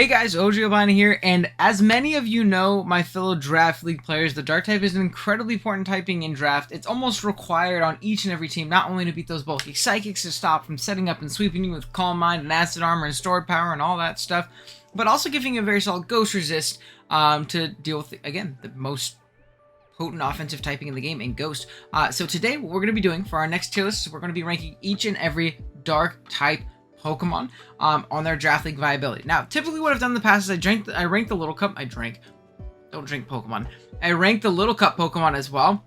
Hey guys, Ojobani here, and as many of you know, my fellow Draft League players, the Dark type is an incredibly important typing in Draft. It's almost required on each and every team, not only to beat those bulky Psychics to stop from setting up and sweeping you with Calm Mind and Acid Armor and Stored Power and all that stuff, but also giving you a very solid Ghost Resist to deal with, again, the most potent offensive typing in the game in Ghost. So today, what we're going to be doing for our next tier list is we're going to be ranking each and every Dark type Pokemon on their Draft League viability. Now, typically what I've done in the past is I rank the Little Cup. Don't drink Pokemon. I rank the Little Cup Pokemon as well.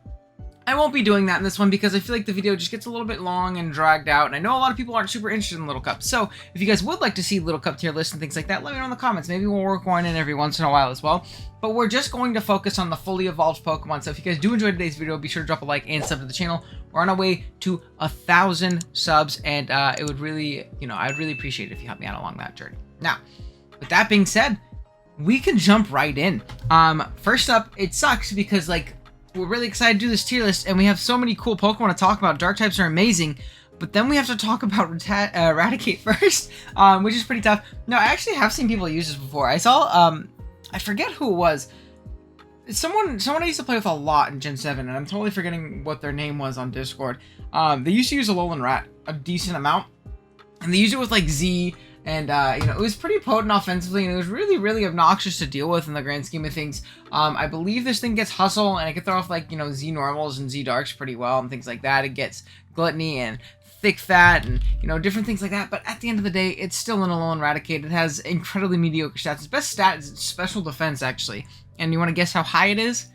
I won't be doing that in this one because I feel like the video just gets a little bit long and dragged out, and I know a lot of people aren't super interested in Little Cup. So if you guys would like to see Little Cup tier lists and things like that, let me know in the comments. Maybe we'll work one in every once in a while as well. But we're just going to focus on the fully evolved Pokemon. So if you guys do enjoy today's video, be sure to drop a like and sub to the channel. We're on our way to 1,000 subs, and it would really, I'd really appreciate it if you help me out along that journey. Now, with that being said, we can jump right in. First up, it sucks because we're really excited to do this tier list, and we have so many cool Pokemon to talk about. Dark types are amazing, but then we have to talk about Raticate first, which is pretty tough. Now, I actually have seen people use this before. I saw, I forget who it was. Someone I used to play with a lot in Gen 7, and I'm totally forgetting what their name was on Discord. They used to use Alolan Rat a decent amount, and they used it with Z, and it was pretty potent offensively, and it was really, really obnoxious to deal with in the grand scheme of things. I believe this thing gets Hustle, and it can throw off Z normals and Z darks pretty well and things like that. It gets Gluttony and Thick Fat and different things like that. But at the end of the day, it's still an Alolan Raticate. It has incredibly mediocre stats. Its best stat is its special defense, actually. And you want to guess how high it is?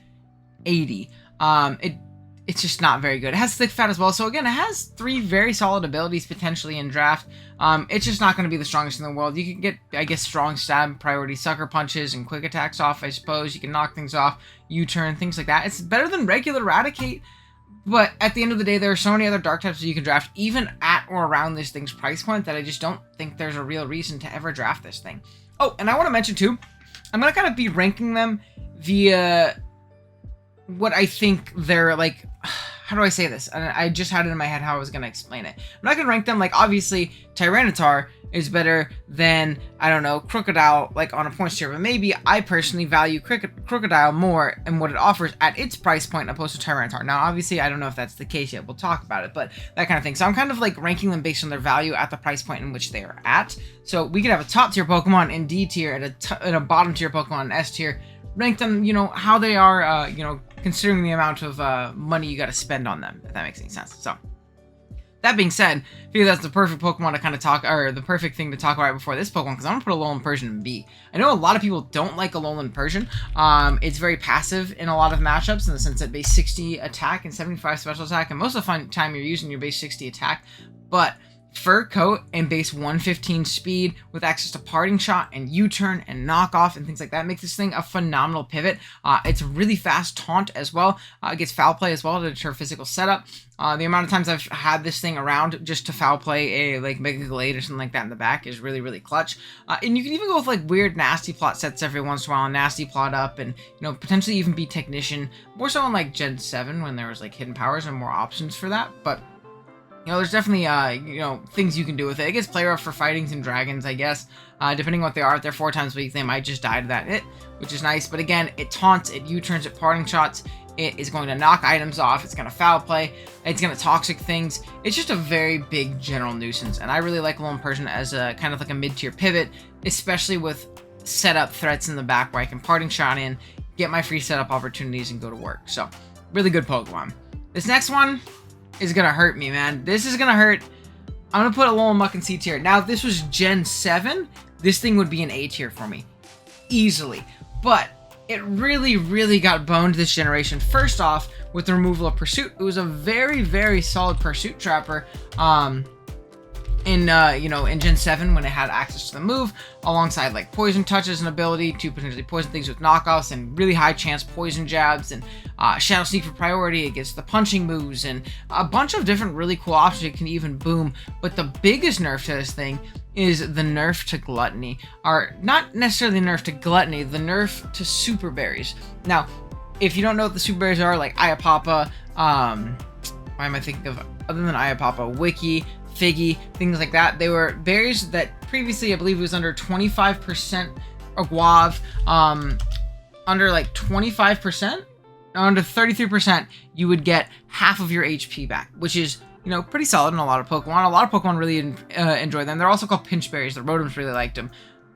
80. It's just not very good. It has Thick Fat as well. So again, it has 3 very solid abilities potentially in draft. It's just not going to be the strongest in the world. You can get, I guess, strong stab, priority sucker punches, and quick attacks off, I suppose. You can knock things off, U-turn, things like that. It's better than regular Raticate. But at the end of the day, there are so many other Dark types that you can draft, even at or around this thing's price point, that I just don't think there's a real reason to ever draft this thing. Oh, and I want to mention too, I'm going to kind of be ranking them via what I think they're how do I say this? I just had it in my head how I was going to explain it. I'm not going to rank them obviously Tyranitar is better than, I don't know, Krookodile on a points tier, but maybe I personally value Krookodile more and what it offers at its price point opposed to Tyranitar. Now, obviously, I don't know if that's the case yet. We'll talk about it, but that kind of thing. So I'm kind of ranking them based on their value at the price point in which they are at. So we could have a top tier Pokemon in D tier and a bottom tier Pokemon in S tier. Rank them, how they are, considering the amount of money you got to spend on them, if that makes any sense. So, that being said, I figure that's the perfect Pokemon to kind of talk, or the perfect thing to talk about before this Pokemon, because I'm going to put Alolan Persian in B. I know a lot of people don't like Alolan Persian. It's very passive in a lot of matchups, in the sense that base 60 attack and 75 special attack, and most of the time you're using your base 60 attack, but Fur Coat and base 115 speed with access to Parting Shot and U-turn and knockoff and things like that makes this thing a phenomenal pivot. It's a really fast taunt as well. It gets foul play as well to deter physical setup. The amount of times I've had this thing around just to foul play a Mega Glade or something like that in the back is really, really clutch. And you can even go with weird Nasty Plot sets every once in a while, and Nasty Plot up, and potentially even be Technician. More so in Gen 7 when there was Hidden Powers and more options for that, but there's definitely, things you can do with it. It gets play rough for fightings and dragons, I guess. Depending on what they are, if they're 4 times weak, they might just die to that hit, which is nice. But again, it taunts, it U-turns, it parting shots. It is going to knock items off. It's going to foul play. It's going to toxic things. It's just a very big general nuisance. And I really like Alolan Persian as a kind of a mid-tier pivot, especially with setup threats in the back where I can parting shot in, get my free setup opportunities, and go to work. So, really good Pokemon. This next one is gonna hurt me, man. This is gonna hurt. I'm gonna put Alolan Muk in C tier. Now, if this was Gen 7, this thing would be an A tier for me. Easily. But it really, really got boned this generation. First off, with the removal of Pursuit. It was a very, very solid Pursuit Trapper. In Gen 7 when it had access to the move, alongside Poison Touch as an ability to potentially poison things with knockoffs and really high chance poison jabs, and Shadow Sneak for priority against the punching moves, and a bunch of different really cool options it can even boom. But the biggest nerf to this thing is the nerf to Gluttony, or not necessarily the nerf to Gluttony, the nerf to Super Berries. Now, if you don't know what the Super Berries are, Iapapa, why am I thinking of other than Iapapa? Wiki, Figgy, things like that. They were berries that previously I believe it was under 25% Guave, under like 25%, under 33%, you would get half of your HP back, which is, you know, pretty solid in a lot of Pokemon. A lot of Pokemon really enjoy them. They're also called pinch berries. The Rotoms really liked them.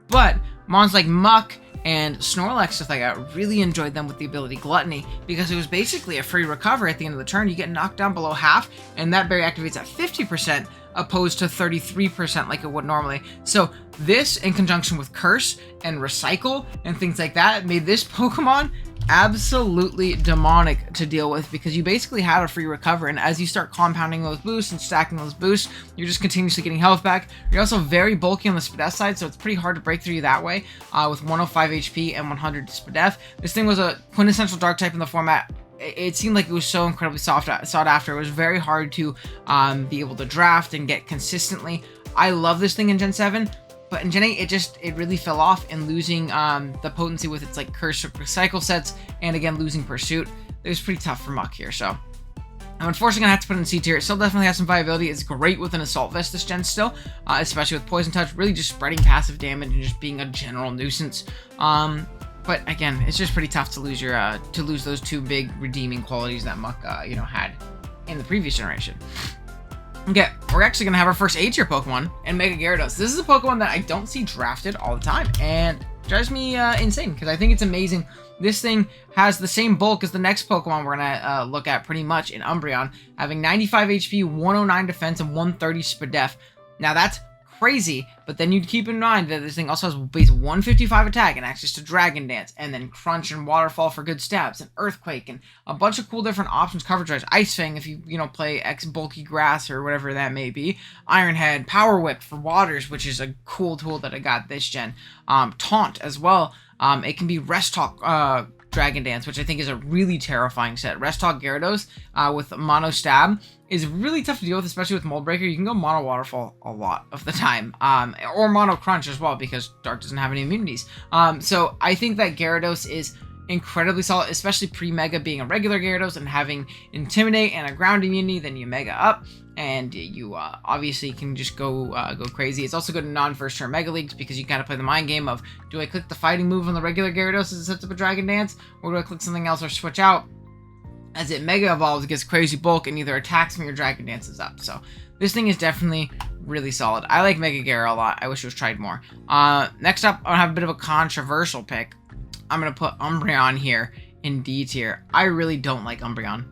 But mons like Muk and Snorlax, stuff like that, really enjoyed them with the ability Gluttony, because it was basically a free recover at the end of the turn. You get knocked down below half, and that berry activates at 50%, opposed to 33% like it would normally. So this, in conjunction with Curse and Recycle and things like that, made this Pokemon absolutely demonic to deal with, because you basically had a free recover, and as you start compounding those boosts and stacking those boosts, you're just continuously getting health back. You're also very bulky on the Spadef side, so it's pretty hard to break through you that way, with 105 HP and 100 Spadef. This thing was a quintessential dark type in the format. It seemed like it was so incredibly sought after. It was very hard to be able to draft and get consistently. I love this thing in Gen 7, but in Gen 8, it really fell off, in losing the potency with its like Curse Recycle sets, and again, losing Pursuit. It was pretty tough for Muk here, so I'm unfortunately gonna have to put it in C tier. It still definitely has some viability. It's great with an Assault Vest this gen still, especially with Poison Touch, really just spreading passive damage and just being a general nuisance. But again, it's just pretty tough to lose your those two big redeeming qualities that Muk you know, had in the previous generation. Okay, we're actually gonna have our first A tier Pokemon in Mega Gyarados. This is a Pokemon that I don't see drafted all the time, and it drives me insane, because I think it's amazing. This thing has the same bulk as the next Pokemon we're gonna look at pretty much in Umbreon, having 95 HP, 109 defense, and 130 Spadef. Now that's crazy, but then you'd keep in mind that this thing also has base 155 attack and access to Dragon Dance, and then Crunch and Waterfall for good stabs, and Earthquake, and a bunch of cool different options coverage-wise. Ice Fang if you know, play X bulky grass or whatever that may be. Iron Head, Power Whip for waters, which is a cool tool that I got this gen. Taunt as well. It can be Rest Talk Dragon Dance, which I think is a really terrifying set. Rest Talk Gyarados with Mono Stab is really tough to deal with, especially with Mold Breaker. You can go Mono Waterfall a lot of the time, or Mono Crunch as well, because Dark doesn't have any immunities. So I think that Gyarados is incredibly solid, especially pre-Mega being a regular Gyarados and having Intimidate and a ground immunity. Then you Mega up, and you obviously can just go crazy. It's also good in non-first turn Mega Leagues, because you kind of play the mind game of, do I click the fighting move on the regular Gyarados as it sets up a Dragon Dance, or do I click something else or switch out? As it Mega Evolves, it gets crazy bulk and either attacks me or Dragon Dances up. So this thing is definitely really solid. I like Mega Gyara a lot. I wish it was tried more. Next up, I have a bit of a controversial pick. I'm going to put Umbreon here in D tier. I really don't like Umbreon.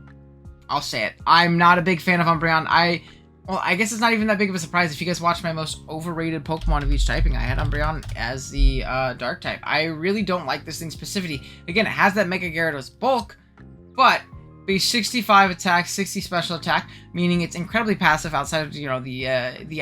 I'll say it. I'm not a big fan of Umbreon. Well, I guess it's not even that big of a surprise. If you guys watched my most overrated Pokemon of each typing, I had Umbreon as the Dark type. I really don't like this thing's passivity. Again, it has that Mega Gyarados bulk, but base 65 attack, 60 special attack, meaning it's incredibly passive outside of, you know, the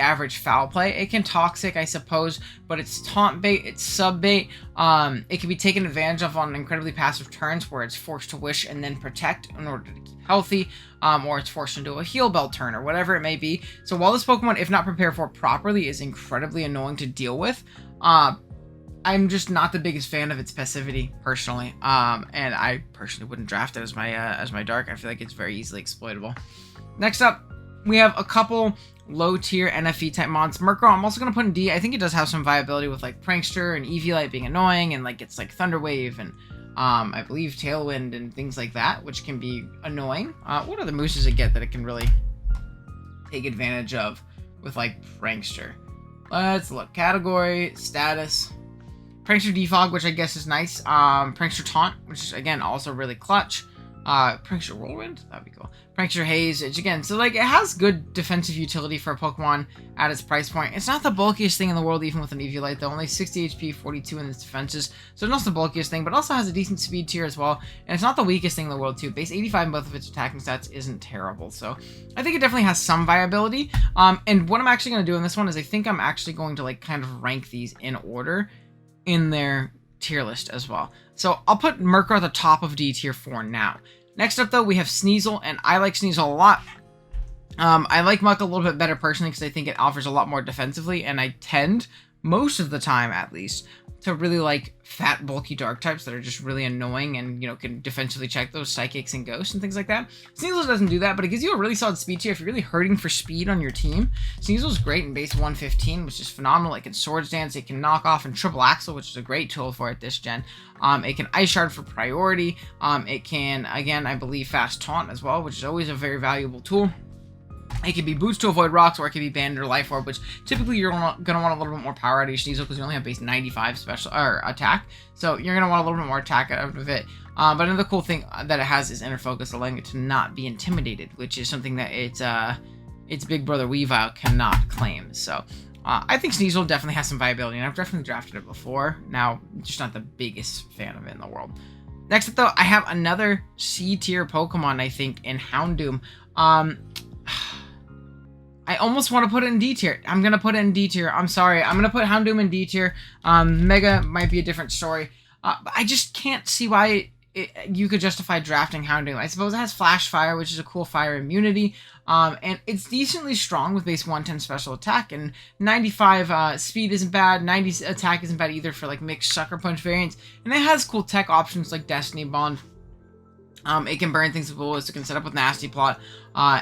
average foul play. It can Toxic, I suppose, but it's taunt bait, it's sub bait. It can be taken advantage of on incredibly passive turns where it's forced to Wish and then Protect in order to keep healthy, or it's forced into a Heal Bell turn or whatever it may be. So while this Pokemon, if not prepared for properly, is incredibly annoying to deal with, I'm just not the biggest fan of its passivity personally, and I personally wouldn't draft it as my Dark. I feel like it's very easily exploitable. Next up, we have a couple low tier NFE type mons. Murkrow, I'm also gonna put in D. I think it does have some viability with like Prankster and Eviolite being annoying, and like it's like Thunder Wave and I believe Tailwind and things like that, which can be annoying. What other moves does it get that it can really take advantage of with like Prankster? Let's look. Category, status. Prankster Defog, which I guess is nice. Prankster Taunt, which is, again, also really clutch. Prankster Whirlwind, that'd be cool. Prankster Haze, which, again, so, like, it has good defensive utility for a Pokemon at its price point. It's not the bulkiest thing in the world, even with an Eviolite, though. Only 60 HP, 42 in its defenses. So it's not the bulkiest thing, but also has a decent speed tier as well. And it's not the weakest thing in the world, too. Base 85 in both of its attacking stats isn't terrible. So I think it definitely has some viability. And what I'm actually going to do in this one is I think I'm actually going to, like, kind of rank these in order in their tier list as well. So I'll put Murkrow at the top of D tier 4 now. Next up, though, we have Sneasel, and I like Sneasel a lot. I like Muk a little bit better personally because I think it offers a lot more defensively, and I tend, most of the time at least, to really like fat, bulky dark types that are just really annoying and, you know, can defensively check those psychics and ghosts and things like that. Sneasel doesn't do that, but it gives you a really solid speed tier if you're really hurting for speed on your team. Sneasel's great in base 115, which is phenomenal. It can Swords Dance, it can knock off and triple axle, which is a great tool for it this gen. It can Ice Shard for priority. It can, again, I believe, fast taunt as well, which is always a very valuable tool. It can be Boots to avoid rocks, or it can be Band or Life Orb, which typically you're going to want a little bit more power out of your Sneasel because you only have base 95 special or attack. So you're going to want a little bit more attack out of it. But another cool thing that it has is Inner Focus, allowing it to not be intimidated, which is something that its big brother Weavile cannot claim. So I think Sneasel definitely has some viability, and I've definitely drafted it before. Now, just not the biggest fan of it in the world. Next up, though, I have another C-tier Pokemon, I think, in Houndoom. I almost want to put it in D tier. I'm going to put it in D tier. I'm sorry. I'm going to put Houndoom in D tier. Mega might be a different story. But I just can't see why you could justify drafting Houndoom. I suppose it has Flash Fire, which is a cool fire immunity. And it's decently strong with base 110 special attack. And 95 speed isn't bad. 90 attack isn't bad either for like mixed Sucker Punch variants. And it has cool tech options like Destiny Bond. It can burn things with bullets. It can set up with Nasty Plot.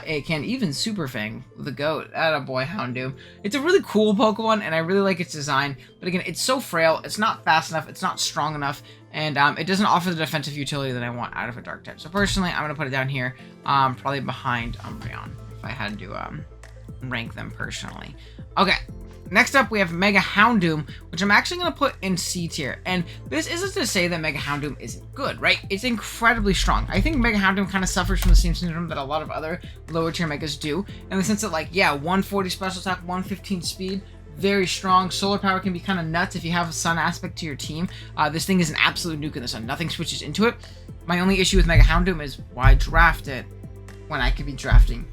It can even Super Fang with a goat. Attaboy, Houndoom. It's a really cool Pokemon, and I really like its design. But again, it's so frail. It's not fast enough. It's not strong enough. And it doesn't offer the defensive utility that I want out of a dark type. So personally, I'm going to put it down here, probably behind Umbreon, if I had to rank them personally. Okay. Next up, we have Mega Houndoom, which I'm actually going to put in C tier. And this isn't to say that Mega Houndoom isn't good, right? It's incredibly strong. I think Mega Houndoom kind of suffers from the same syndrome that a lot of other lower tier Megas do, in the sense that, like, yeah, 140 special attack, 115 speed, very strong. Solar power can be kind of nuts if you have a sun aspect to your team. This thing is an absolute nuke in the sun. Nothing switches into it. My only issue with Mega Houndoom is why draft it when I could be drafting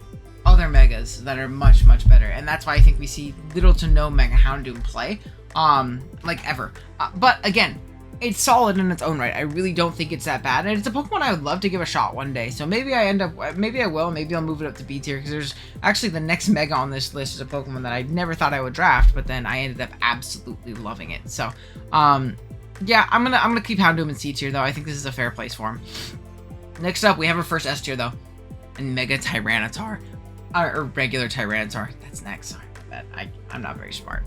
other Megas that are much, much better. And that's why I think we see little to no Mega Houndoom play, like ever. But again, it's solid in its own right. I really don't think it's that bad. And it's a Pokemon I would love to give a shot one day. So maybe I will, maybe I'll move it up to B tier, because there's actually the next Mega on this list is a Pokemon that I never thought I would draft, but then I ended up absolutely loving it. So, yeah, I'm gonna keep Houndoom in C tier, though. I think this is a fair place for him. Next up, we have our first S tier, though, and Mega Tyranitar. Or regular Tyranitar. That's next. Sorry about that. I'm not very smart.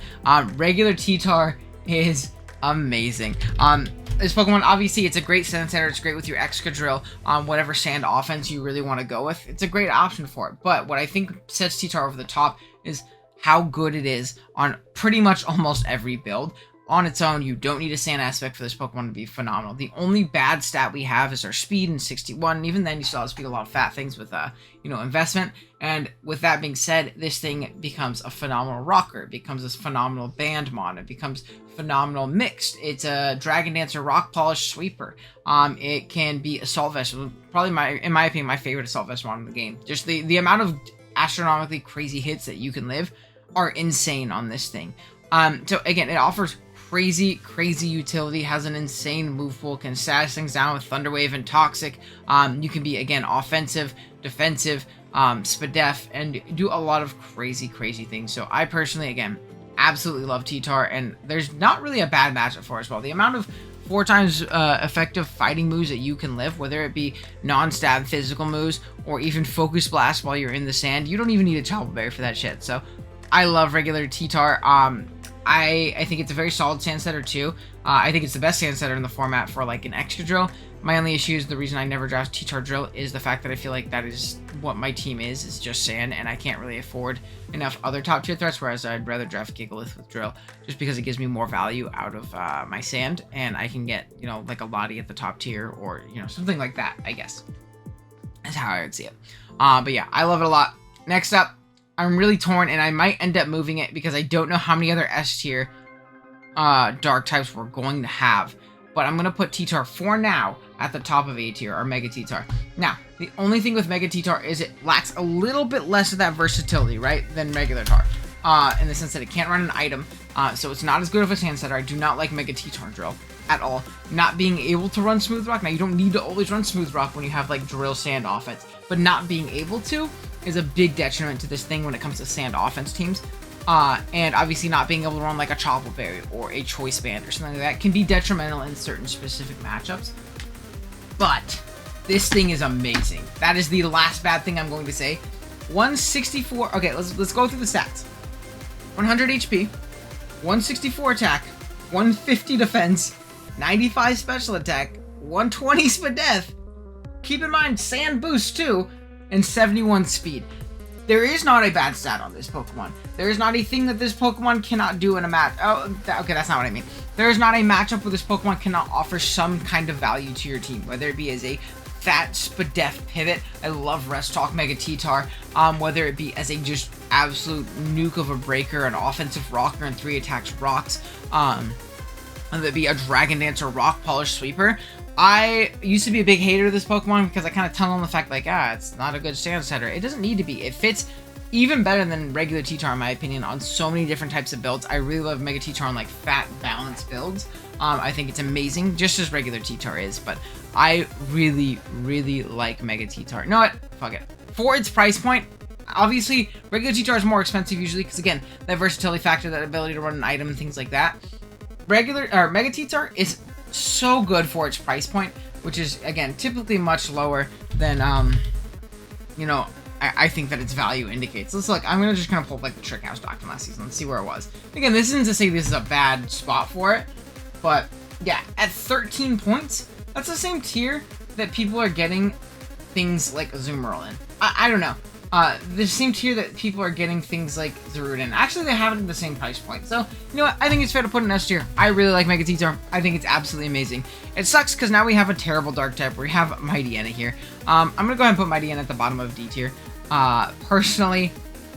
Regular T-Tar is amazing. This Pokemon, obviously, it's a great Sand Setter. It's great with your Excadrill, whatever sand offense you really want to go with. It's a great option for it. But what I think sets T-Tar over the top is how good it is on pretty much almost every build. On its own, you don't need a sand aspect for this Pokemon to be phenomenal. The only bad stat we have is our speed in 61, and even then you still have speed a lot of fat things with, investment. And with that being said, this thing becomes a phenomenal rocker. It becomes this phenomenal band mon. It becomes phenomenal mixed. It's a Dragon Dancer Rock Polish Sweeper. It can be Assault Vest, probably in my opinion, my favorite Assault Vest mon in the game. Just the amount of astronomically crazy hits that you can live are insane on this thing. So again, it offers crazy utility, has an insane move pool, can sass things down with Thunder Wave and Toxic. You can be, again, offensive, defensive, Spadef, and do a lot of crazy things. So I personally, again, absolutely love T-Tar, and there's not really a bad matchup for it as well. The amount of 4 times effective fighting moves that you can live, whether it be non-stab physical moves or even Focus Blast while you're in the sand, you don't even need a Chople Berry for that shit. So I love regular T-Tar. I think it's a very solid sand setter too. I think it's the best sand setter in the format for like an Excadrill. My only issue is the reason I never draft T-Tar Drill is the fact that I feel like that is what my team is just sand, and I can't really afford enough other top tier threats, whereas I'd rather draft Gigalith with Drill just because it gives me more value out of my sand, and I can get, like a Lottie at the top tier or, something like that, I guess. That's how I would see it. But yeah, I love it a lot. Next up, I'm really torn, and I might end up moving it because I don't know how many other S tier dark types we're going to have. But I'm going to put T-Tar for now at the top of A tier, or Mega T-Tar. Now, the only thing with Mega T-Tar is it lacks a little bit less of that versatility, right, than regular Tar. In the sense that it can't run an item, so it's not as good of a sand setter. I do not like Mega T-Tar Drill at all. Not being able to run Smooth Rock. Now, you don't need to always run Smooth Rock when you have, like, Drill Sand offense. But not being able to is a big detriment to this thing when it comes to sand offense teams. and obviously not being able to run like a Chople Berry or a Choice Band or something like that can be detrimental in certain specific matchups. But this thing is amazing. That is the last bad thing I'm going to say. 164. Okay, let's go through the stats. 100 HP, 164 attack, 150 defense, 95 special attack, 120 Spadef. Keep in mind, Sand Boost too, and 71 speed. There is not a bad stat on this Pokemon. There is not a thing that this Pokemon cannot do in a match. Okay, that's not what I mean. There is not a matchup where this Pokemon cannot offer some kind of value to your team, whether it be as a fat Spadef pivot. I love Rest Talk Megatetar. Whether it be as a just absolute nuke of a breaker, an offensive rocker, and 3 attacks rocks. Whether it be a Dragon Dancer Rock Polish Sweeper. I used to be a big hater of this Pokemon because I kind of tunnel on the fact like, it's not a good stance setter. It doesn't need to be. It fits even better than regular T-Tar in my opinion on so many different types of builds. I really love Mega T-Tar on like fat balanced builds. I think it's amazing, just as regular T-Tar is, but I really, really like Mega T-Tar. You know what? Fuck it. For its price point, obviously regular T-Tar is more expensive usually because again, that versatility factor, that ability to run an item, things like that. Mega T-Tar is so good for its price point, which is again typically much lower than you know, I think that its value indicates. Let's look. I'm gonna just kind of pull up like the Trick House doc from last season. Let's see where it was. Again, this isn't to say this is a bad spot for it, but yeah, at 13 points, that's the same tier that people are getting things like Azumarill in. I don't know. The same tier that people are getting things like Zoroark in. Actually, they have it at the same price point. So, you know what? I think it's fair to put in S tier. I really like Mega T-Tar. I think it's absolutely amazing. It sucks because now we have a terrible Dark type. We have Mightyena here. I'm going to go ahead and put Mightyena at the bottom of D tier. Personally,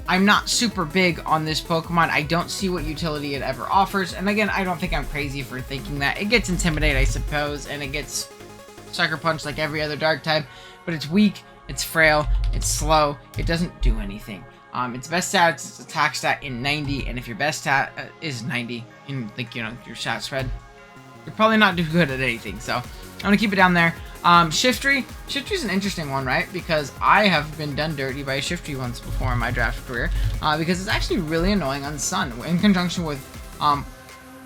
I'm not super big on this Pokemon. I don't see what utility it ever offers. And again, I don't think I'm crazy for thinking that. It gets Intimidate, I suppose, and it gets Sucker Punch like every other Dark type. But it's weak. It's frail, it's slow, it doesn't do anything. Its best stat is its attack stat in 90, and if your best stat is 90 in, like, you know, your stat spread, you're probably not too good at anything, so I'm gonna keep it down there. Shiftry's an interesting one, right? Because I have been done dirty by a Shiftry once before in my draft career, because it's actually really annoying on Sun, in conjunction with,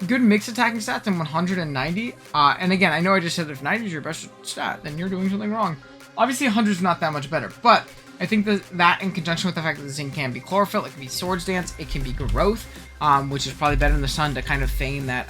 good mixed attacking stats in 190, and again, I know I just said if 90 is your best stat, then you're doing something wrong. Obviously, 100 is not that much better, but I think that in conjunction with the fact that this thing can be Chlorophyll, it can be Swords Dance, it can be Growth, which is probably better in the Sun to kind of feign that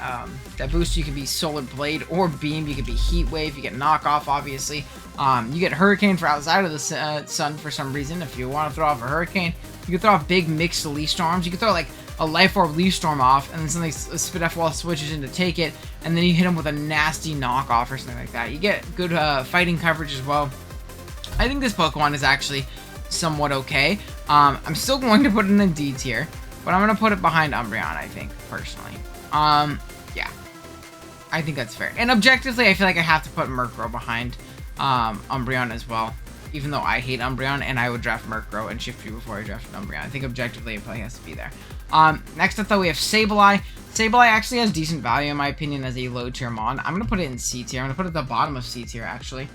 that boost. You can be Solar Blade or Beam, you can be Heat Wave, you get Knockoff, obviously. You get Hurricane for outside of the Sun for some reason. If you want to throw off a Hurricane, you can throw off big mixed Leaf Storms. You can throw like a Life Orb Leaf Storm off, and then something Spadef Wall switches in to take it, and then you hit him with a nasty knockoff or something like that. You get good fighting coverage as well. I think this Pokemon is actually somewhat okay. I'm still going to put it in the D tier, but I'm going to put it behind Umbreon, I think, personally. Yeah. I think that's fair. And objectively, I feel like I have to put Murkrow behind Umbreon as well, even though I hate Umbreon, and I would draft Murkrow and Shiftry before I drafted Umbreon. I think objectively, it probably has to be there. Next up, though, we have Sableye. Sableye actually has decent value, in my opinion, as a low tier Mon. I'm going to put it in C tier. I'm going to put it at the bottom of C tier, actually.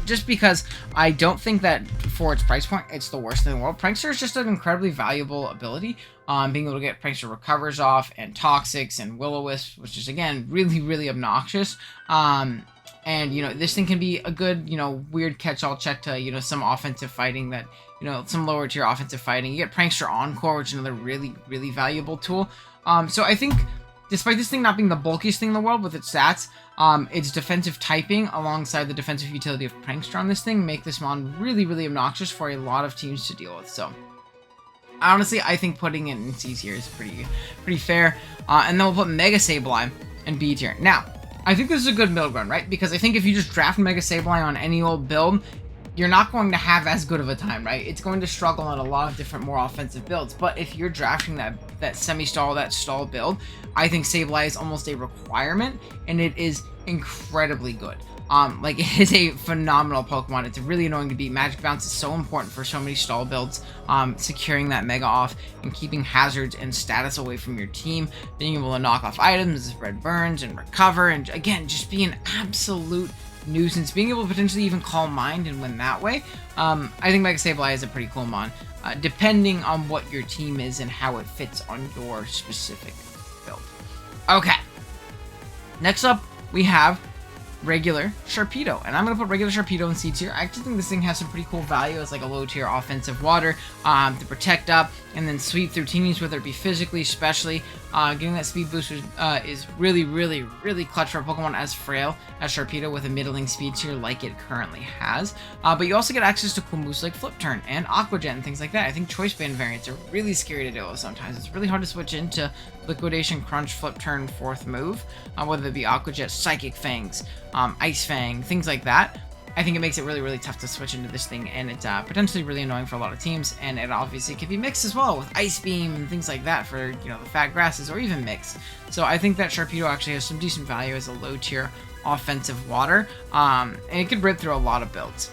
Just because I don't think that for its price point, it's the worst thing in the world. Prankster is just an incredibly valuable ability. Being able to get Prankster Recovers off, and Toxics, and Will-O-Wisp, which is, again, really, really obnoxious. And, you know, this thing can be a good, you know, weird catch-all check to, you know, some offensive fighting that, you know, some lower tier offensive fighting. You get Prankster Encore, which is another really, really valuable tool. So I think, despite this thing not being the bulkiest thing in the world with its stats, its defensive typing alongside the defensive utility of Prankster on this thing make this Mon really, really obnoxious for a lot of teams to deal with. So, honestly, I think putting it in C tier is pretty fair. And then we'll put Mega Sableye in B tier. Now, I think this is a good middle ground, right? Because I think if you just draft Mega Sableye on any old build, you're not going to have as good of a time, right? It's going to struggle on a lot of different, more offensive builds. But if you're drafting that semi-stall, that stall build, I think Sableye is almost a requirement, and it is incredibly good. Like, it is a phenomenal Pokemon. It's really annoying to beat. Magic Bounce is so important for so many stall builds. Securing that Mega off and keeping hazards and status away from your team. Being able to knock off items, spread burns, and recover. And, again, just be an absolute nuisance. Being able to potentially even Calm Mind and win that way. I think Mega Sableye is a pretty cool Mon. depending on what your team is and how it fits on your specific build. Okay. Next up, we have regular Sharpedo, and I'm going to put regular Sharpedo in C tier. I actually think this thing has some pretty cool value as like a low tier offensive water to protect up and then sweep through teams, whether it be physically, especially. Getting that speed boost is really, really, really clutch for a Pokemon as frail as Sharpedo with a middling speed tier like it currently has. But you also get access to cool moves like Flip Turn and Aqua Jet and things like that. I think Choice Band variants are really scary to deal with sometimes. It's really hard to switch into Liquidation, Crunch, Flip Turn, fourth move, whether it be Aqua Jet, Psychic Fangs, Ice Fang, things like that. I think it makes it really, really tough to switch into this thing, and it's potentially really annoying for a lot of teams, and it obviously can be mixed as well with Ice Beam and things like that for, you know, the fat grasses, or even mixed. So I think that Sharpedo actually has some decent value as a low tier offensive water, and it could rip through a lot of builds.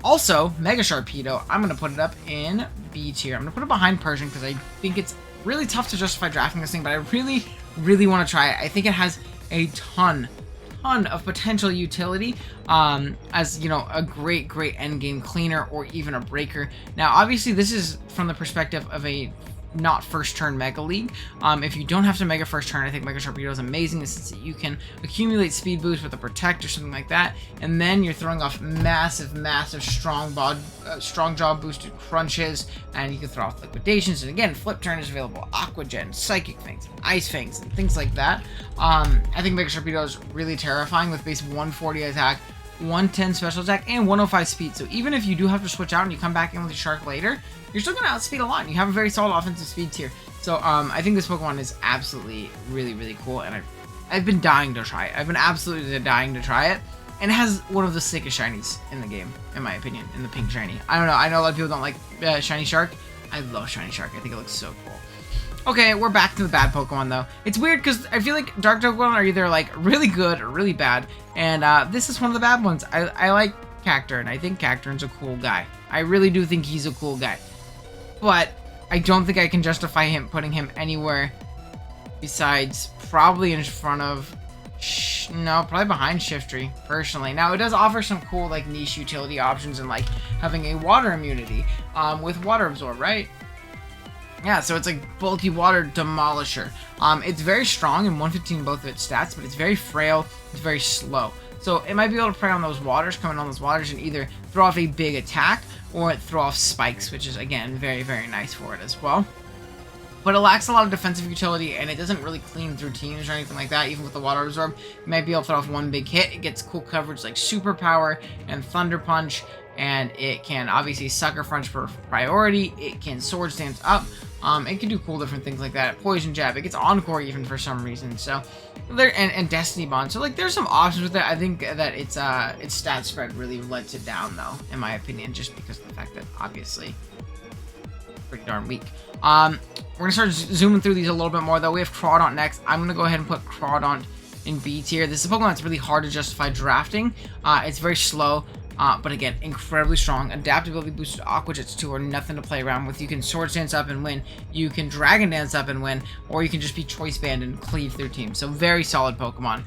Also, Mega Sharpedo, I'm going to put it up in B tier. I'm going to put it behind Persian because I think it's really tough to justify drafting this thing, but I really, really want to try it. I think it has a ton of potential utility as, you know, a great end game cleaner or even a breaker. Now, obviously, this is from the perspective of a not first turn Mega League. If you don't have to Mega first turn, I think Mega Sharpedo is amazing since you can accumulate speed boost with a Protect or something like that, and then you're throwing off massive strong jaw boosted crunches, and you can throw off liquidations, and again, Flip Turn is available, Aqua Jet, Psychic Fangs, Ice Fangs, and things like that. I think Mega Sharpedo is really terrifying with base 140 attack, 110 special attack, and 105 speed. So even if you do have to switch out and you come back in with your Shark later, you're still going to outspeed a lot, and you have a very solid offensive speed tier. So I think this Pokemon is absolutely really cool, and I've been dying to try it. I've been absolutely dying to try it, and it has one of the sickest shinies in the game, in my opinion, in the pink shiny. I don't know, I know a lot of people don't like Shiny Shark. I love Shiny Shark. I think it looks so cool. Okay, we're back to the bad Pokemon, though. It's weird because I feel like Dark Pokemon are either, like, really good or really bad, and this is one of the bad ones. I like Cacturne. I think Cacturne's a cool guy. I really do think he's a cool guy. But I don't think I can justify putting him anywhere besides probably in front of... No, probably behind Shiftry, personally. Now, it does offer some cool, like, niche utility options and, like, having a water immunity with Water Absorb, right? Yeah, so it's like bulky water demolisher. It's very strong in 115 both of its stats, but it's very frail, it's very slow. So it might be able to prey on those waters, coming on those waters, and either throw off a big attack or throw off spikes, which is, again, very nice for it as well. But it lacks a lot of defensive utility, and it doesn't really clean through teams or anything like that. Even with the Water Absorb, you might be able to throw off one big hit. It gets cool coverage like Super Power and Thunder Punch, and it can obviously Sucker Punch for priority. It can Swords Dance up. It can do cool different things like that. Poison Jab. It gets Encore even for some reason. So there, and Destiny Bond. So like there's some options with it. I think that its stat spread really lets it down though, in my opinion, just because of the fact that obviously pretty darn weak. We're gonna start zooming through these a little bit more though. We have Crawdaunt next. I'm gonna go ahead and put Crawdaunt in B tier. This is a Pokemon that's really hard to justify drafting. It's very slow. But again, incredibly strong. Adaptability boosted Aqua Jets 2 are nothing to play around with. You can Swords Dance up and win. You can Dragon Dance up and win. Or you can just be Choice Band and cleave through teams. So very solid Pokemon.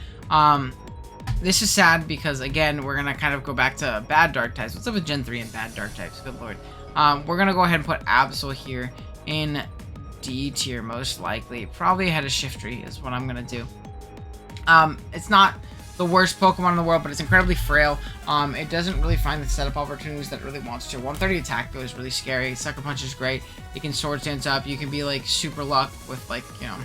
This is sad because, again, we're going to kind of go back to bad Dark types. What's up with Gen 3 and bad Dark types? Good lord. We're going to go ahead and put Absol here in D tier, most likely. Probably ahead of Shiftry is what I'm going to do. It's not the worst Pokemon in the world, but it's incredibly frail. It doesn't really find the setup opportunities that it really wants to. 130 attack though is really scary. Sucker Punch is great. You can Swords Dance up. You can be like Super Luck with like, you know,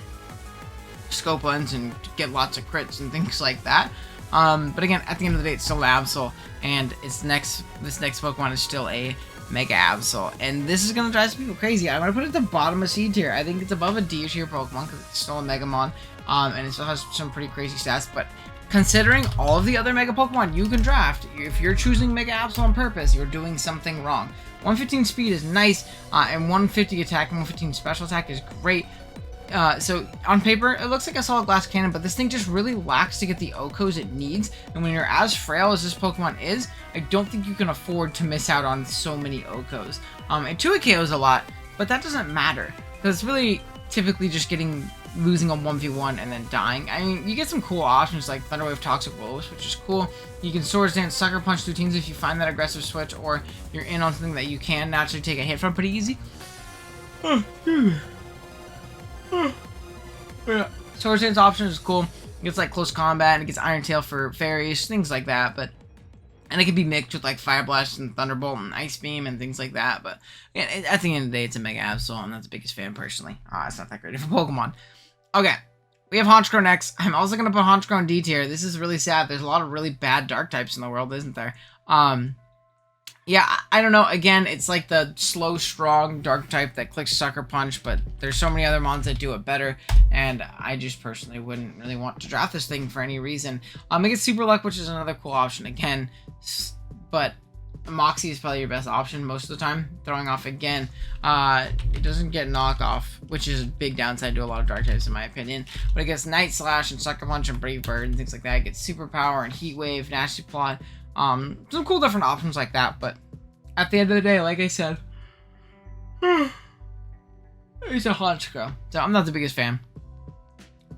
Scope Lens and get lots of crits and things like that. But again, at the end of the day, it's still Absol, and this next Pokemon is still a Mega Absol, and this is gonna drive some people crazy. I'm gonna put it at the bottom of C tier. I think it's above a D tier Pokemon because it's still a Megamon, and it still has some pretty crazy stats, but considering all of the other Mega Pokemon you can draft, if you're choosing Mega Absol on purpose, you're doing something wrong. 115 speed is nice, and 150 attack and 115 special attack is great. So on paper, it looks like a solid glass cannon, but this thing just really lacks to get the OHKOs it needs. And when you're as frail as this Pokemon is, I don't think you can afford to miss out on so many OHKOs. And 2 KOs a lot, but that doesn't matter because it's really typically just getting losing a 1v1 and then dying. I mean, you get some cool options like Thunder Wave, Toxic Will-O-Wisp, which is cool. You can Swords Dance, Sucker Punch through teams if you find that aggressive switch, or you're in on something that you can naturally take a hit from pretty easy. Swords Dance option is cool. It gets like close combat, and it gets Iron Tail for fairies, things like that. And it can be mixed with like Fire Blast and Thunderbolt and Ice Beam and things like that. But yeah, at the end of the day, it's a Mega Absol. I'm not the biggest fan personally. It's not that great of a Pokemon. Okay, we have Honchkrow next. I'm also going to put Honchkrow in D tier. This is really sad. There's a lot of really bad dark types in the world, isn't there? Yeah, I don't know. Again, it's like the slow, strong dark type that clicks Sucker Punch, but there's so many other mons that do it better, and I just personally wouldn't really want to draft this thing for any reason. It gets Super Luck, which is another cool option again, but Moxie is probably your best option most of the time. Throwing off again, it doesn't get knockoff, which is a big downside to a lot of dark types in my opinion, but it gets Night Slash and Sucker Punch and Brave Bird and things like that. It gets Superpower and Heat Wave, Nasty Plot. Some cool different options like that, but at the end of the day, like I said, it's a Honchkrow, so I'm not the biggest fan.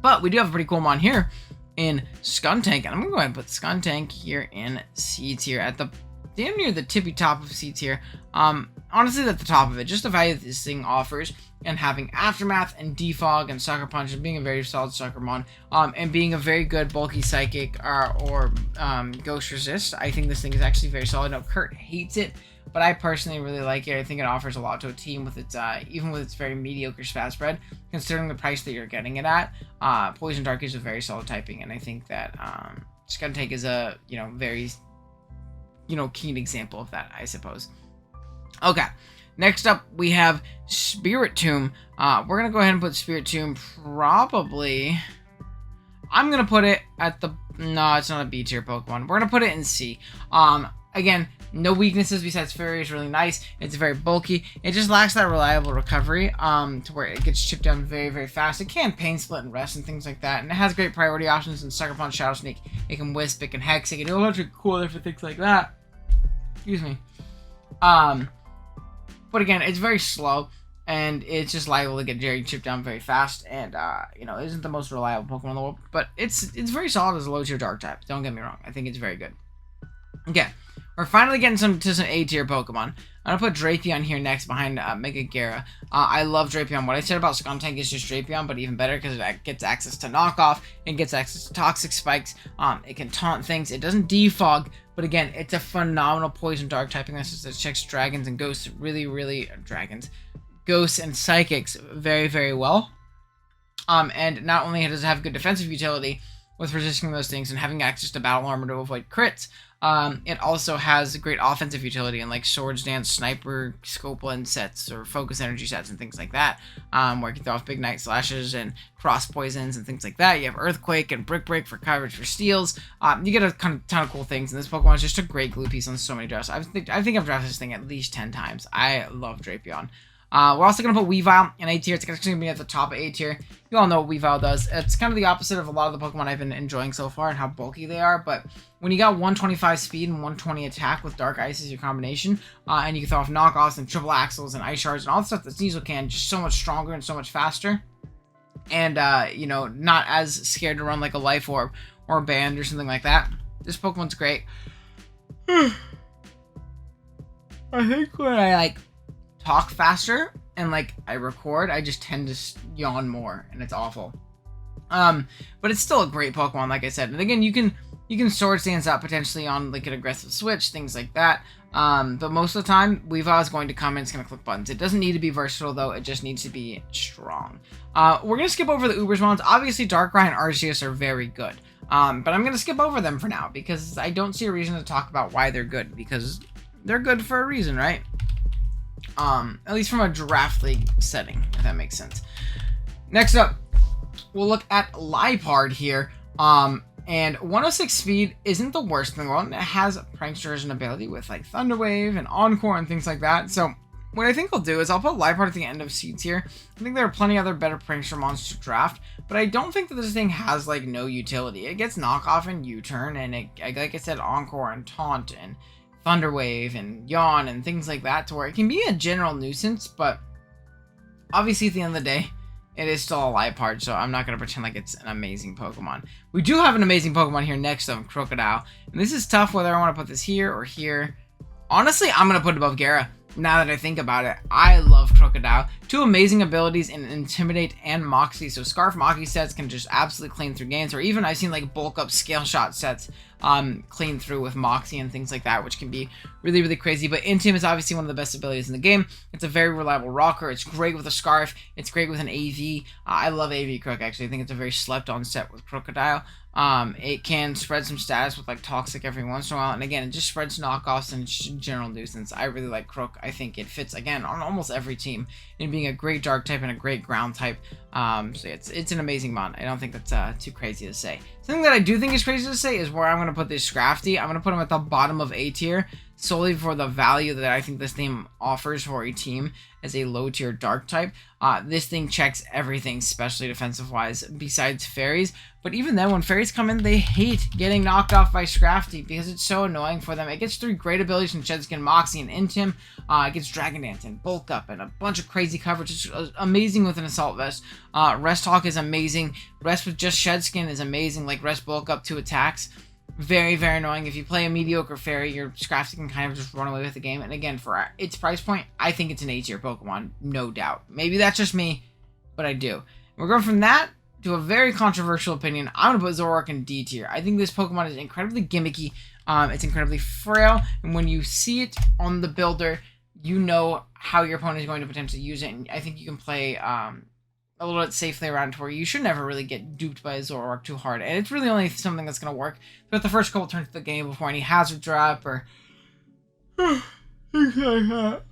But we do have a pretty cool mon here in Skuntank, and I'm gonna go ahead and put Skuntank here in C tier at the damn near the tippy top of C tier. Honestly, at the top of it, just the value that this thing offers, and having Aftermath and Defog and Sucker Punch and being a very solid Sucker Mon, and being a very good bulky Psychic or Ghost Resist. I think this thing is actually very solid. No, Kurt hates it, but I personally really like it. I think it offers a lot to a team with its even with its very mediocre stat spread, considering the price that you're getting it at. Poison Dark is a very solid typing, and I think that Skuntank is a very keen example of that, I suppose. Okay, next up we have Spiritomb. We're gonna go ahead and put Spiritomb probably. I'm gonna put it at the no, it's not a B tier Pokemon. We're gonna put it in C. Again, no weaknesses besides Fairy is really nice. It's very bulky. It just lacks that reliable recovery to where it gets chipped down very, very fast. It can Pain Split and Rest and things like that. And it has great priority options in Sucker Punch, Shadow Sneak. It can Wisp, it can Hex, it can do a bunch of cool different things like that. Excuse me. But again, it's very slow. And it's just liable to get Jerry chipped down very fast. And, isn't the most reliable Pokemon in the world. But it's very solid as a low tier dark type. Don't get me wrong. I think it's very good. Okay. We're finally getting to some A tier Pokemon. I'm going to put Drapion here next behind Mega Gyara. I love Drapion. What I said about Skuntank is just Drapion, but even better because it gets access to Knockoff. It gets access to Toxic Spikes. It can taunt things. It doesn't defog. But again, it's a phenomenal Poison Dark typing. That's just checks Dragons and Ghosts really Dragons. Ghosts and Psychics very, very well. And not only does it have good defensive utility with resisting those things and having access to Battle Armor to avoid crits, it also has great offensive utility in like Swords Dance, Sniper, Scope Lens sets, or Focus Energy sets and things like that, where you can throw off big Night Slashes and Cross Poisons and things like that. You have Earthquake and Brick Break for coverage for steals. You get a ton of cool things, and this Pokemon is just a great glue piece on so many drafts. I think I've drafted this thing at least 10 times. I love Drapion. We're also going to put Weavile in A tier. It's actually going to be at the top of A tier. You all know what Weavile does. It's kind of the opposite of a lot of the Pokemon I've been enjoying so far and how bulky they are. But when you got 125 speed and 120 attack with Dark Ice as your combination, and you can throw off knockoffs and triple axles and ice shards and all the stuff that Sneasel can, just so much stronger and so much faster. And, not as scared to run like a Life Orb or a Band or something like that. This Pokemon's great. I think when I, talk faster and I record, I just tend to yawn more, and it's awful. But it's still a great Pokemon, like I said. And again, you can Sword Stance out potentially on an aggressive switch, things like that. But most of the time, Weavile is going to come and it's going to click buttons. It doesn't need to be versatile though, it just needs to be strong. We're going to skip over the Ubers mons. Obviously, Darkrai and Arceus are very good. But I'm going to skip over them for now because I don't see a reason to talk about why they're good, because they're good for a reason, right? At least from a draft league setting, if that makes sense. Next up, we'll look at Liepard here. And 106 speed isn't the worst in the world. It has Prankster as an ability with Thunder Wave and Encore and things like that. So what I think I'll do is I'll put Liepard at the end of C tier. I think there are plenty other better Prankster mons to draft, but I don't think that this thing has no utility. It gets Knockoff and U-Turn, and it, like I said, Encore and Taunt and Thunder Wave and Yawn and things like that, to where it can be a general nuisance, but obviously at the end of the day, it is still a Liepard, so I'm not going to pretend like it's an amazing Pokemon. We do have an amazing Pokemon here next, though, Krookodile. And this is tough whether I want to put this here or here. Honestly, I'm going to put it above Gyara. Now that I think about it, I love Krookodile. Two amazing abilities in Intimidate and Moxie. So Scarf Moxie sets can just absolutely clean through games, or even I've seen like bulk up scale shot sets clean through with Moxie and things like that, which can be really, really crazy. But Intim is obviously one of the best abilities in the game. It's a very reliable rocker. It's great with a Scarf. It's great with an AV. I love AV Crook, actually. I think it's a very slept on set with Krookodile. It can spread some status with like Toxic every once in a while, and again, it just spreads knockoffs and general nuisance. I really like Crook. I think it fits again on almost every team in being a great dark type and a great ground type. So it's an amazing mon. I don't think that's too crazy to say. Something that I do think is crazy to say is where I'm going to put this Scrafty. I'm going to put him at the bottom of A tier solely for the value that I think this thing offers for a team as a low tier dark type. This thing checks everything, especially defensive wise, besides fairies. But even then, when fairies come in, they hate getting knocked off by Scrafty because it's so annoying for them. It gets 3 great abilities from Shedskin, Moxie, and Intim. It gets Dragon Dance and Bulk Up and a bunch of crazy coverage. It's amazing with an Assault Vest. Rest Hawk is amazing. Rest with just Shedskin is amazing, like Rest Bulk Up 2 attacks. Very, very annoying. If you play a mediocre fairy, your Scrafty can kind of just run away with the game. And again, for its price point, I think it's an A tier Pokemon, no doubt. Maybe that's just me, but I do. We're going from that to a very controversial opinion. I'm going to put Zoroark in D tier. I think this Pokemon is incredibly gimmicky. It's incredibly frail, and when you see it on the builder, you know how your opponent is going to potentially use it. And I think you can play a little bit safely around to where you should never really get duped by a Zoroark too hard. And it's really only something that's going to work throughout the first couple turns of the game before any hazard drop or things like that.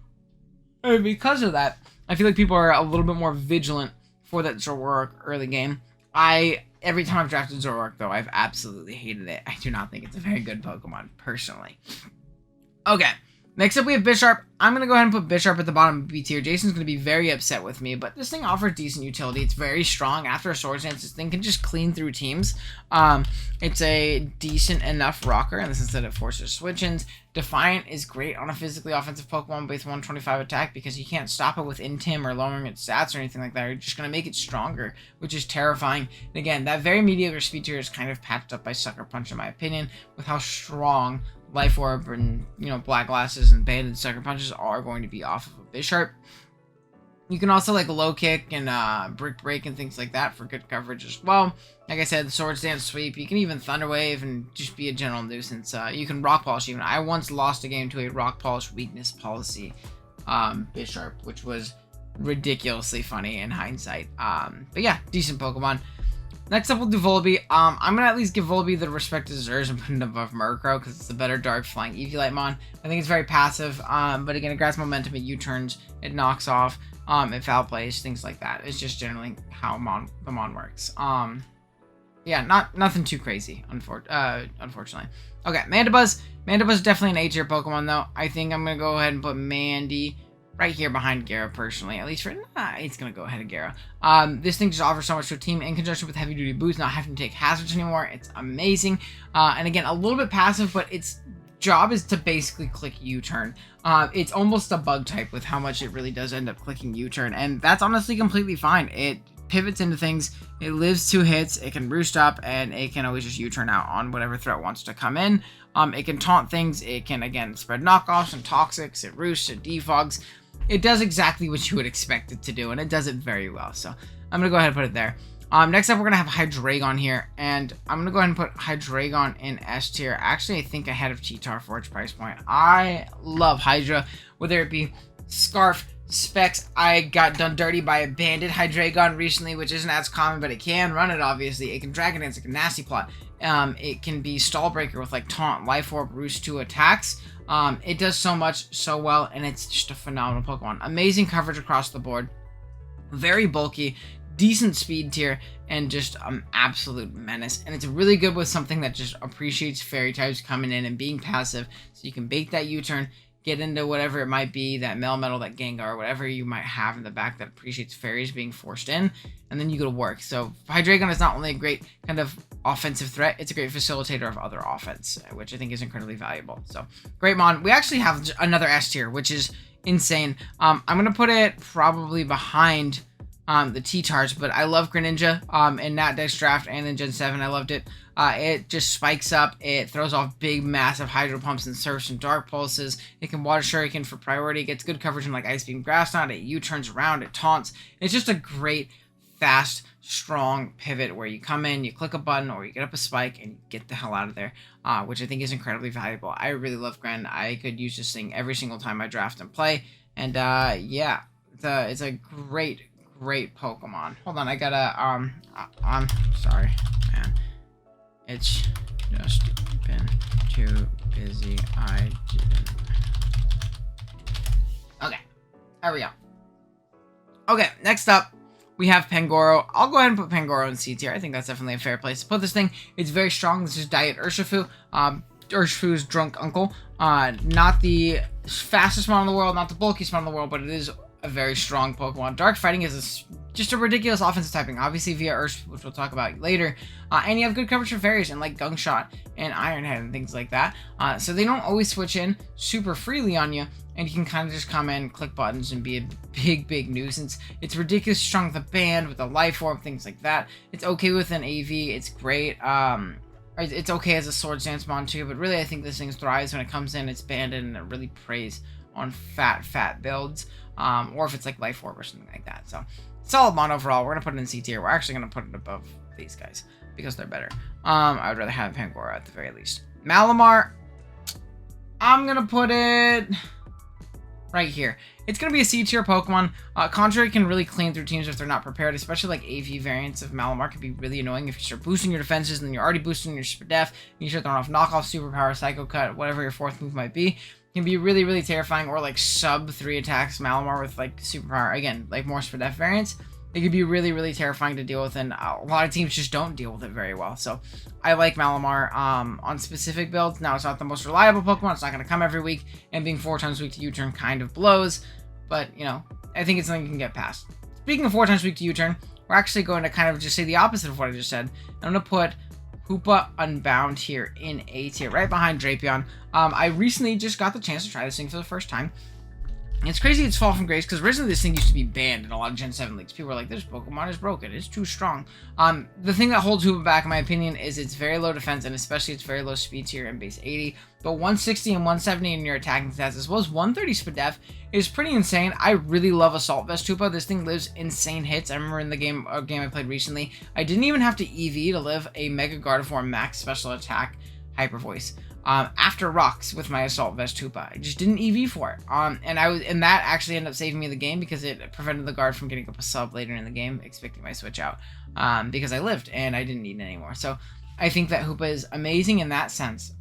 And because of that, I feel like people are a little bit more vigilant for that Zoroark early game. Every time I've drafted Zoroark, though, I've absolutely hated it. I do not think it's a very good Pokemon, personally. Okay. Next up, we have Bisharp. I'm going to go ahead and put Bisharp at the bottom of B tier. Jason's going to be very upset with me, but this thing offers decent utility. It's very strong. After a Swords Dance, this thing can just clean through teams. It's a decent enough rocker in the sense that it forces switch-ins. Defiant is great on a physically offensive Pokemon with 125 attack because you can't stop it with Intim or lowering its stats or anything like that. You're just going to make it stronger, which is terrifying. And again, that very mediocre speed tier is kind of patched up by Sucker Punch, in my opinion, with how strong Life Orb and, Black Glasses and Banded Sucker Punches are going to be off of a Bisharp. You can also like Low Kick and Brick Break and things like that for good coverage as well. Like I said, the Swords Dance Sweep. You can even Thunder Wave and just be a general nuisance. You can Rock Polish even. I once lost a game to a Rock Polish weakness policy Bisharp, which was ridiculously funny in hindsight. But yeah, decent Pokemon. Next up, we'll do Vullaby. I'm going to at least give Vullaby the respect it deserves and put it above Murkrow because it's a better dark flying Eevee-like mon. I think it's very passive, but again, it grabs momentum, it U-turns, it knocks off, it foul plays, things like that. It's just generally how the mon works. Yeah, nothing too crazy, unfortunately. Okay, Mandibuzz. Mandibuzz is definitely an A tier Pokemon, though. I think I'm going to go ahead and put Mandy right here behind Gyara, personally. At least for... it's going to go ahead of Gyara. This thing just offers so much to a team in conjunction with heavy-duty boots, not having to take hazards anymore. It's amazing. And again, a little bit passive, but its job is to basically click U-turn. It's almost a bug type with how much it really does end up clicking U-turn, and that's honestly completely fine. It pivots into things, it lives 2 hits, it can roost up, and it can always just U-turn out on whatever threat wants to come in. It can taunt things, it can, again, spread knockoffs and toxics, it roosts, it defogs. It does exactly what you would expect it to do, and it does it very well, so I'm going to go ahead and put it there. Next up, we're going to have Hydreigon here, and I'm going to go ahead and put Hydreigon in S tier. Actually, I think ahead of Cheetar for its price point. I love Hydra, whether it be Scarf, Specs. I got done dirty by a banded Hydreigon recently, which isn't as common, but it can run it, obviously. It can Dragon Dance, it can Nasty Plot. It can be Stall Breaker with like Taunt, Life Orb, Roost 2 attacks. It does so much, so well, and it's just a phenomenal Pokemon. Amazing coverage across the board. Very bulky, decent speed tier, and just absolute menace. And it's really good with something that just appreciates fairy types coming in and being passive, so you can bait that U-turn, get into whatever it might be, that Melmetal, that Gengar, whatever you might have in the back that appreciates fairies being forced in, and then you go to work. So Hydreigon is not only a great kind of offensive threat, it's a great facilitator of other offense, which I think is incredibly valuable. So great mon. We actually have another S tier, which is insane. I'm going to put it probably behind the T-Tars, but I love Greninja in Nat Dex Draft and in Gen 7. I loved it. It just spikes up. It throws off big, massive Hydro Pumps and Surfs and Dark Pulses. It can Water Shuriken for priority. It gets good coverage in like Ice Beam, Grass Knot. It U-turns around. It taunts. It's just a great, fast, strong pivot where you come in, you click a button, or you get up a spike and you get the hell out of there, which I think is incredibly valuable. I really love Gren. I could use this thing every single time I draft and play. And yeah, it's a great Pokemon. Hold on, I gotta I'm sorry, man. It's just been too busy. I didn't. Okay, there we go. Okay, next up we have Pangoro. I'll go ahead and put Pangoro in C tier. I think that's definitely a fair place to put this thing. It's very strong. This is Diet Urshifu. Urshifu's drunk uncle. Not the fastest Pokemon in the world, not the bulkiest Pokemon in the world, but it is a very strong Pokemon. Dark Fighting is just a ridiculous offensive typing, obviously via Urshifu, which we'll talk about later. And you have good coverage for fairies and like Gunk Shot and Iron Head and things like that. So they don't always switch in super freely on you, and you can kind of just come in, click buttons, and be a big nuisance. It's ridiculously strong with a band, with a life orb, things like that. It's okay with an AV. It's great. It's okay as a Swords Dance Mon too, but really I think this thing thrives when it comes in, it's banded, and it really preys on fat builds. Or if it's like Life Orb or something like that. So, solid Mon overall. We're going to put it in C tier. We're actually going to put it above these guys because they're better. I would rather have Pangoro at the very least. Malamar, I'm going to put it right here. It's going to be a C tier Pokemon. Contrary can really clean through teams if they're not prepared, especially like AV variants of Malamar can be really annoying if you start boosting your defenses and then you're already boosting your Spadef, and you start throwing off knockoff, superpower, psycho cut, whatever your fourth move might be. Can be really terrifying, or like sub 3 attacks Malamar with like superpower, again, like more Spadef variants. It could be really terrifying to deal with, and a lot of teams just don't deal with it very well. So I like Malamar on specific builds. Now, it's not the most reliable Pokemon. It's not going to come every week, and being 4 times weak to U-turn kind of blows, but you know, I think it's something you can get past. Speaking of 4 times weak to U-turn, we're actually going to kind of just say the opposite of what I just said. I'm going to put Hoopa Unbound here in A tier, right behind Drapion. I recently just got the chance to try this thing for the first time. It's crazy it's Fall from Grace, because originally this thing used to be banned in a lot of Gen 7 leagues. People were like, this Pokemon is broken, it's too strong. The thing that holds Hoopa back, in my opinion, is its very low defense, and especially its very low speed tier and base 80. But 160 and 170 in your attacking stats, as well as 130 Spadef, is pretty insane. I really love Assault Vest Hoopa. This thing lives insane hits. I remember in the game I played recently, I didn't even have to EV to live a Mega Gardevoir max special attack Hyper Voice. After rocks with my Assault Vest Hoopa. I just didn't EV for it. And that actually ended up saving me the game because it prevented the guard from getting up a sub later in the game, expecting my switch out. Because I lived and I didn't need it anymore. So I think that Hoopa is amazing in that sense.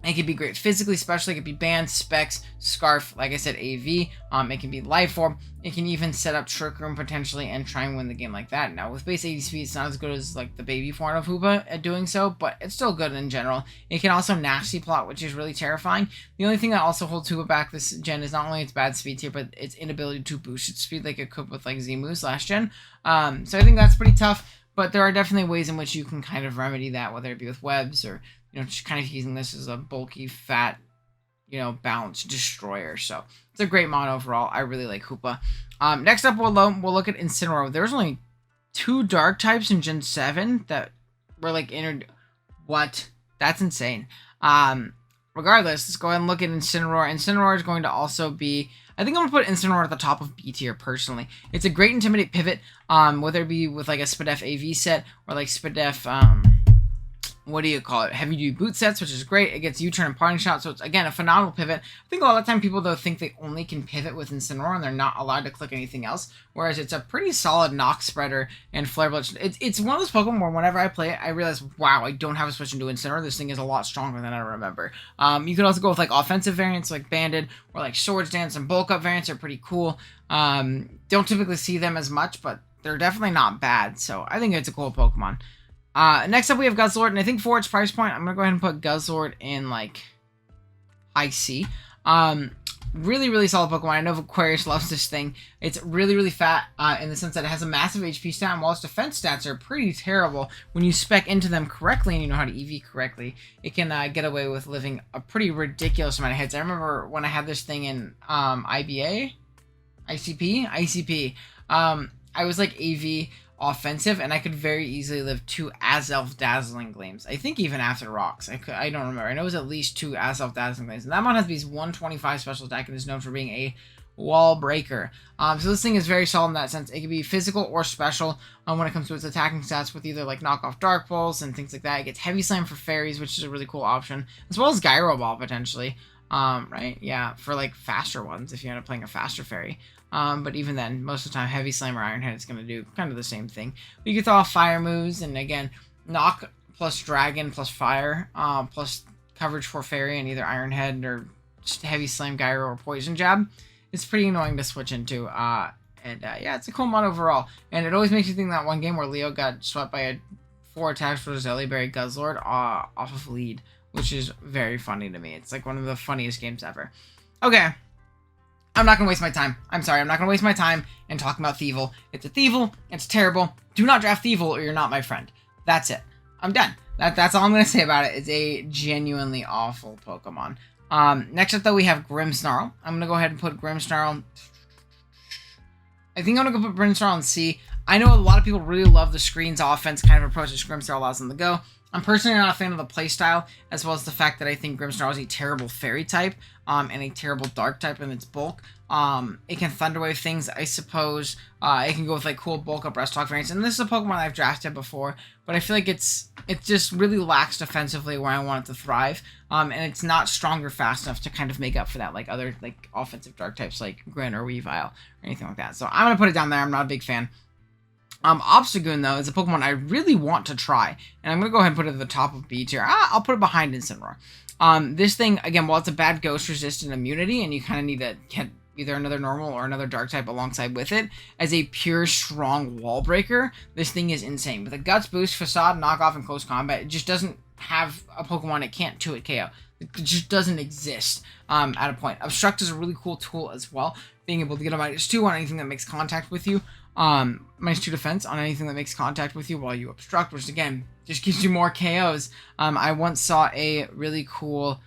It can be great physically, especially it can be band, specs, scarf, like I said, AV. It can be life orb. It can even set up Trick Room potentially and try and win the game like that. Now with base 80 speed, it's not as good as like the baby form of Hoopa at doing so, but it's still good in general. It can also nasty plot, which is really terrifying. The only thing that also holds Hoopa back this gen is not only its bad speed tier, but its inability to boost its speed like it could with like Z-moves last gen. So I think that's pretty tough, but there are definitely ways in which you can kind of remedy that, whether it be with webs or, you know, just kind of using this as a bulky, fat, you know, balanced destroyer. So it's a great mod overall. I really like Hoopa. Next up, we'll look at Incineroar. There's only 2 dark types in Gen 7 that were like entered. What? That's insane. Regardless, let's go ahead and look at Incineroar. Incineroar is going to also be, I think I'm going to put Incineroar at the top of B tier, personally. It's a great Intimidate pivot, whether it be with like a Spadef AV set or like Spadef, what do you call it? Heavy duty boot sets, which is great. It gets U-turn and parting shot, so it's again a phenomenal pivot. I think a lot of time people though think they only can pivot with Incineroar and they're not allowed to click anything else. Whereas it's a pretty solid knock spreader and flare blitz. It's one of those Pokemon where whenever I play it, I realize, wow, I don't have a switch into Incineroar. This thing is a lot stronger than I remember. You can also go with like offensive variants like Banded or like Swords Dance and Bulk Up variants are pretty cool. Don't typically see them as much, but they're definitely not bad. So I think it's a cool Pokemon. Next up we have Guzzlord, and I think for its price point, I'm going to go ahead and put Guzzlord in, like, high C. Really solid Pokemon. I know Aquarius loves this thing. It's really fat, in the sense that it has a massive HP stat, and while its defense stats are pretty terrible, when you spec into them correctly and you know how to EV correctly, it can get away with living a pretty ridiculous amount of hits. I remember when I had this thing in ICP. I was like AV offensive, and I could very easily live 2 Azelf Dazzling Gleams. I think even after Rocks. I don't remember. I know it was at least 2 Azelf Dazzling Gleams. And that one has to be 125 special attack and is known for being a wall breaker. So this thing is very solid in that sense. It can be physical or special when it comes to its attacking stats with either like knockoff Dark Pulse and things like that. It gets Heavy Slam for fairies, which is a really cool option, as well as Gyro Ball potentially. Right? Yeah, for like faster ones if you end up playing a faster fairy. But even then, most of the time, Heavy Slam or Iron Head is going to do kind of the same thing. You can throw off fire moves, and again, Knock plus Dragon plus Fire, plus coverage for Fairy and either Iron Head or Heavy Slam, Gyro, or Poison Jab. It's pretty annoying to switch into. Yeah, it's a cool mod overall. And it always makes you think that one game where Leo got swept by a 4 attacks for Zellyberry Guzzlord off of lead, which is very funny to me. It's like one of the funniest games ever. Okay. I'm not going to waste my time. I'm sorry, I'm not going to waste my time in talking about Thievul. It's a Thievul. It's terrible. Do not draft Thievul or you're not my friend. That's it. I'm done. That's all I'm going to say about it. It's a genuinely awful Pokemon. Next up, though, we have Grimmsnarl. I'm going to go ahead and put Grimmsnarl. I think I'm going to go put Grimmsnarl in C. I know a lot of people really love the screens offense kind of approach that Grimmsnarl allows them to go. I'm personally not a fan of the playstyle, as well as the fact that I think Grimmsnarl is a terrible fairy type, and a terrible dark type in its bulk. It can Thunder Wave things, I suppose. It can go with like cool bulk up Rest Talk variants, and this is a Pokemon I've drafted before, but I feel like it just really lacks defensively where I want it to thrive, and it's not strong or fast enough to kind of make up for that like other like offensive dark types like Grin or Weavile or anything like that. So I'm gonna put it down there. I'm not a big fan. Obstagoon, though, is a Pokemon I really want to try, and I'm going to go ahead and put it at the top of B tier. I'll put it behind Incineroar. This thing, again, while it's a bad ghost-resistant immunity, and you kind of need to get either another normal or another dark type alongside with it, as a pure, strong wall breaker, this thing is insane. With a Guts boost, Facade, Knockoff, and Close Combat, it just doesn't have a Pokemon it can't 2-hit KO. It just doesn't exist at a point. Obstruct is a really cool tool as well, being able to get a -2 on anything that makes contact with you. -2 defense on anything that makes contact with you while you obstruct, which again just gives you more KOs. I once saw a really cool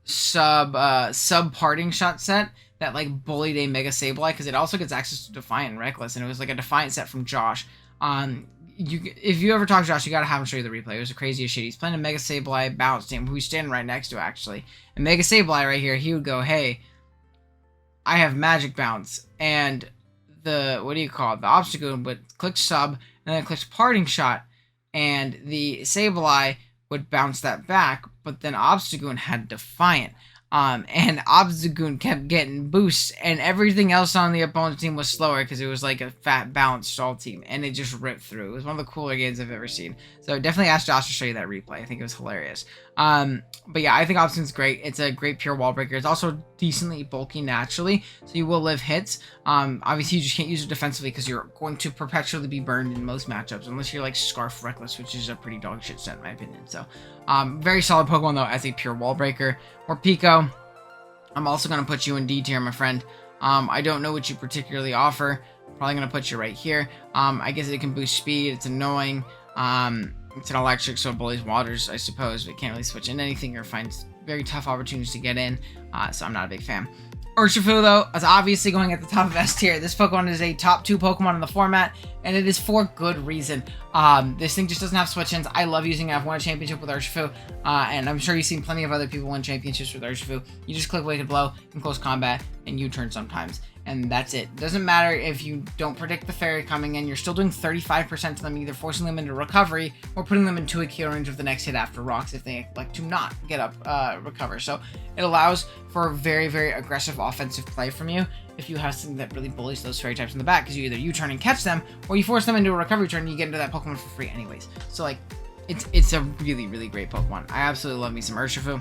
sub parting shot set that like bullied a Mega Sableye because it also gets access to Defiant and Reckless, and it was like a Defiant set from Josh. If you ever talk to Josh, you gotta have him show you the replay. It was the craziest shit. He's playing a Mega Sableye bounce team, who he's standing right next to actually. And Mega Sableye right here, he would go, "Hey, I have Magic Bounce," and the Obstagoon would click sub and then clicks parting shot, and the Sableye would bounce that back, but then Obstagoon had Defiant. And Obstagoon kept getting boosts, and everything else on the opponent's team was slower because it was like a fat balanced stall team, and it just ripped through. It was one of the cooler games I've ever seen. So definitely ask Josh to show you that replay. I think it was hilarious. But yeah, I think Obstagoon's great. It's a great pure wall breaker. It's also decently bulky naturally, so you will live hits. Obviously you just can't use it defensively because you're going to perpetually be burned in most matchups, unless you're like Scarf Reckless, which is a pretty dog shit set in my opinion. So very solid Pokemon though as a pure wall breaker. Or Pico, I'm also going to put you in D tier, my friend. I don't know what you particularly offer. Probably going to put you right here. I guess it can boost speed. It's annoying. It's an electric, so it bullies waters, I suppose. But it can't really switch into anything or find very tough opportunities to get in. So I'm not a big fan. Urshifu, though, is obviously going at the top of S tier. This Pokemon is a top 2 Pokemon in the format, and it is for good reason. This thing just doesn't have switch-ins. I love using it. I've won a championship with Urshifu, and I'm sure you've seen plenty of other people win championships with Urshifu. You just click Wicked Blow in close combat, and U-turn sometimes. And that's it. Doesn't matter if you don't predict the fairy coming in, you're still doing 35% to them, either forcing them into recovery or putting them into a KO range of the next hit after rocks if they like to not get up recover. So it allows for very, very aggressive offensive play from you if you have something that really bullies those fairy types in the back, because you either U-turn and catch them, or you force them into a recovery turn and you get into that Pokemon for free anyways. So like, it's a really, really great Pokemon. I absolutely love me some Urshifu.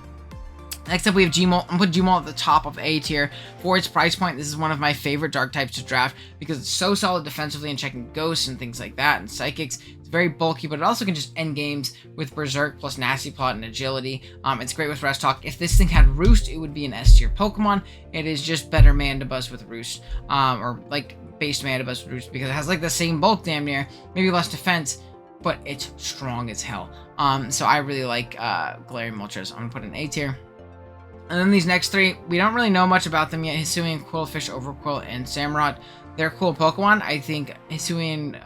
Next up, we have Gmole. I'm going to put Gmole at the top of A tier. For its price point, this is one of my favorite dark types to draft because it's so solid defensively and checking ghosts and things like that and psychics. It's very bulky, but it also can just end games with Berserk plus Nasty Plot and Agility. It's great with Rest Talk. If this thing had Roost, it would be an S tier Pokemon. It is just better Mandibuzz with Roost, or like based Mandibuzz with Roost, because it has like the same bulk damn near, maybe less defense, but it's strong as hell. So I really like Galarian Moltres. I'm going to put it in A tier. And then these next 3, we don't really know much about them yet. Hisuian, Quillfish, Overqwil, and Samurott. they're cool Pokemon. I think Hisuian,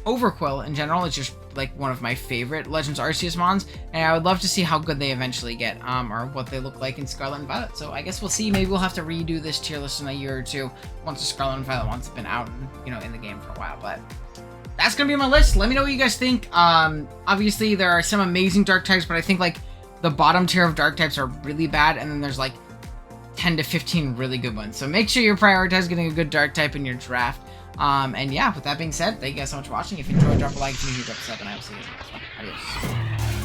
Overquill in general is just like one of my favorite Legends Arceus mons, and I would love to see how good they eventually get, or what they look like in Scarlet and Violet. So I guess we'll see. Maybe we'll have to redo this tier list in a year or two once the Scarlet and Violet ones have been out and, you know, in the game for a while. But that's gonna be my list. Let me know what you guys think. Obviously there are some amazing dark types, but I think like the bottom tier of dark types are really bad, and then there's like 10 to 15 really good ones. So make sure you prioritize getting a good dark type in your draft. And yeah, with that being said, thank you guys so much for watching. If you enjoyed, drop a like, if you need to drop a sub, and I will see you guys next one. Adios.